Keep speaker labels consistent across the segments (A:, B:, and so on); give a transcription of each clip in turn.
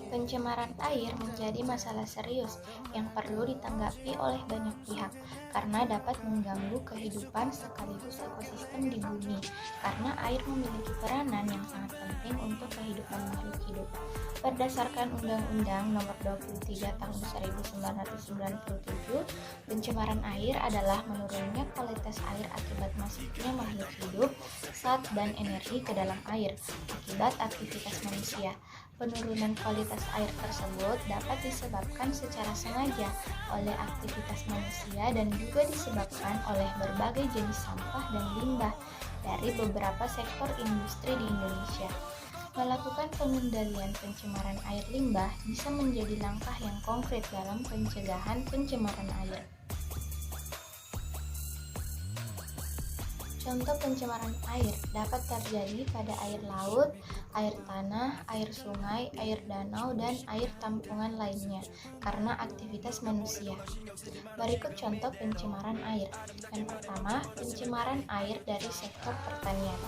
A: Pencemaran air menjadi masalah serius yang perlu ditanggapi oleh banyak pihak karena dapat mengganggu kehidupan sekaligus ekosistem di bumi, karena air memiliki peranan yang sangat penting untuk kehidupan makhluk hidup. Berdasarkan Undang-Undang Nomor 23 Tahun 1997, pencemaran air adalah menurunnya kualitas air akibat masuknya makhluk hidup, zat dan energi ke dalam air akibat aktivitas manusia. Penurunan kualitas air tersebut dapat disebabkan secara sengaja oleh aktivitas manusia dan juga disebabkan oleh berbagai jenis sampah dan limbah dari beberapa sektor industri di Indonesia. Melakukan pengendalian pencemaran air limbah bisa menjadi langkah yang konkret dalam pencegahan pencemaran air. Contoh pencemaran air dapat terjadi pada air laut, air tanah, air sungai, air danau, dan air tampungan lainnya karena aktivitas manusia. Berikut contoh pencemaran air. Yang pertama, pencemaran air dari sektor pertanian.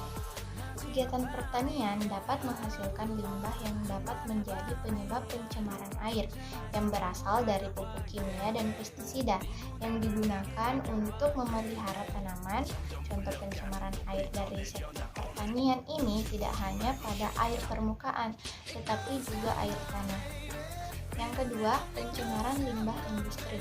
A: Kegiatan pertanian dapat menghasilkan limbah yang dapat menjadi penyebab pencemaran air yang berasal dari pupuk kimia dan pestisida yang digunakan untuk memelihara tanaman. Contoh pencemaran air dari sektor pertanian ini tidak hanya pada air permukaan, tetapi juga air tanah. Yang kedua, pencemaran limbah industri.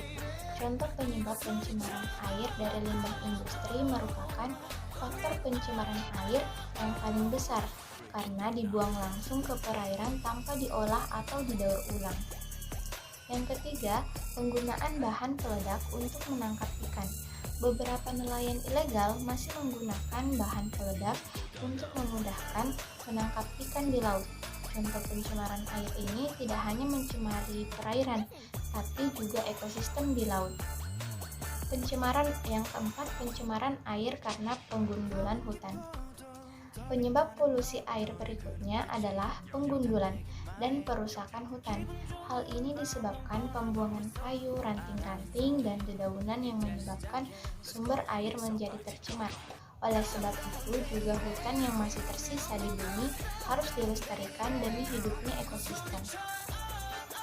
A: Contoh penyebab pencemaran air dari limbah industri merupakan faktor pencemaran air yang paling besar karena dibuang langsung ke perairan tanpa diolah atau didaur ulang. Yang ketiga, penggunaan bahan peledak untuk menangkap ikan. Beberapa nelayan ilegal masih menggunakan bahan peledak untuk memudahkan menangkap ikan di laut. Contoh pencemaran air ini tidak hanya mencemari perairan, tapi juga ekosistem di laut. Pencemaran yang keempat, pencemaran air karena penggundulan hutan. Penyebab polusi air berikutnya adalah penggundulan dan perusakan hutan. Hal ini disebabkan pembuangan kayu, ranting-ranting, dan dedaunan yang menyebabkan sumber air menjadi tercemar. Oleh sebab itu, juga hutan yang masih tersisa di bumi harus dilestarikan demi hidupnya ekosistem.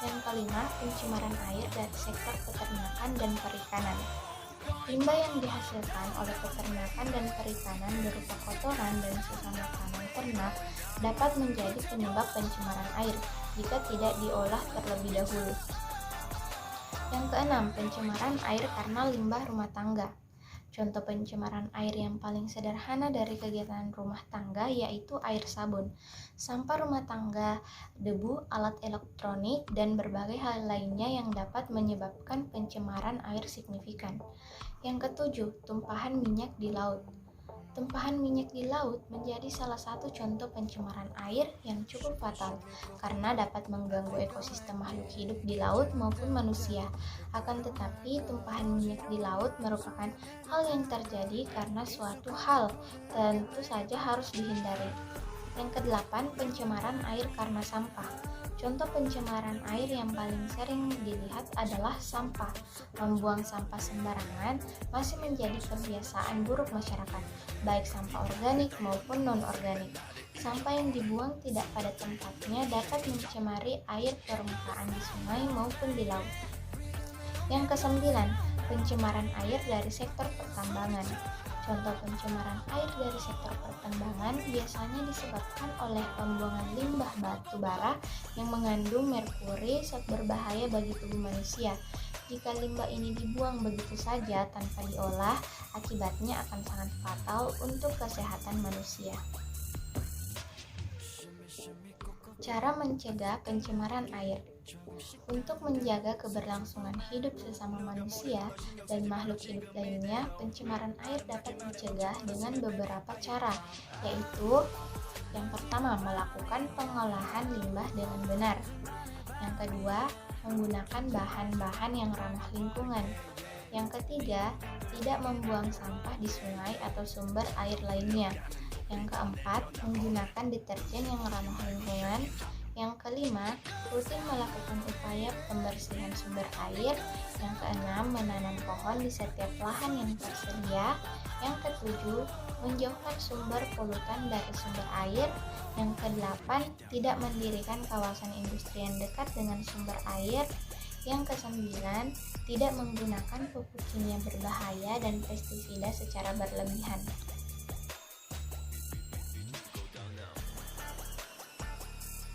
A: Yang kelima, pencemaran air dari sektor peternakan dan perikanan. Limbah yang dihasilkan oleh peternakan dan perikanan berupa kotoran dan sisa makanan ternak dapat menjadi penyebab pencemaran air jika tidak diolah terlebih dahulu. Yang keenam, pencemaran air karena limbah rumah tangga. Contoh pencemaran air yang paling sederhana dari kegiatan rumah tangga yaitu air sabun, sampah rumah tangga, debu, alat elektronik, dan berbagai hal lainnya yang dapat menyebabkan pencemaran air signifikan. Yang ketujuh, tumpahan minyak di laut. Tumpahan minyak di laut menjadi salah satu contoh pencemaran air yang cukup fatal karena dapat mengganggu ekosistem makhluk hidup di laut maupun manusia. Akan tetapi, tumpahan minyak di laut merupakan hal yang terjadi karena suatu hal tentu saja harus dihindari. Yang kedelapan, pencemaran air karena sampah. Contoh pencemaran air yang paling sering dilihat adalah sampah. Membuang sampah sembarangan masih menjadi kebiasaan buruk masyarakat, baik sampah organik maupun non-organik. Sampah yang dibuang tidak pada tempatnya dapat mencemari air permukaan di sungai maupun di laut. Yang kesembilan, pencemaran air dari sektor pertambangan. Contoh pencemaran air dari sektor pertambangan biasanya disebabkan oleh pembuangan limbah batu bara yang mengandung merkuri, zat berbahaya bagi tubuh manusia. Jika limbah ini dibuang begitu saja tanpa diolah, akibatnya akan sangat fatal untuk kesehatan manusia. Cara mencegah pencemaran air. Untuk menjaga keberlangsungan hidup sesama manusia dan makhluk hidup lainnya, pencemaran air dapat dicegah dengan beberapa cara, yaitu yang pertama, melakukan pengolahan limbah dengan benar. Yang kedua, menggunakan bahan-bahan yang ramah lingkungan. Yang ketiga, tidak membuang sampah di sungai atau sumber air lainnya. Yang keempat, menggunakan deterjen yang ramah lingkungan. Yang kelima, kelima, rutin melakukan upaya pembersihan sumber air. Yang keenam, menanam pohon di setiap lahan yang tersedia. Yang ketujuh, menjauhkan sumber polutan dari sumber air. Yang kedelapan, tidak mendirikan kawasan industri yang dekat dengan sumber air. Yang kesembilan, tidak menggunakan pupuk kimia berbahaya dan pestisida secara berlebihan.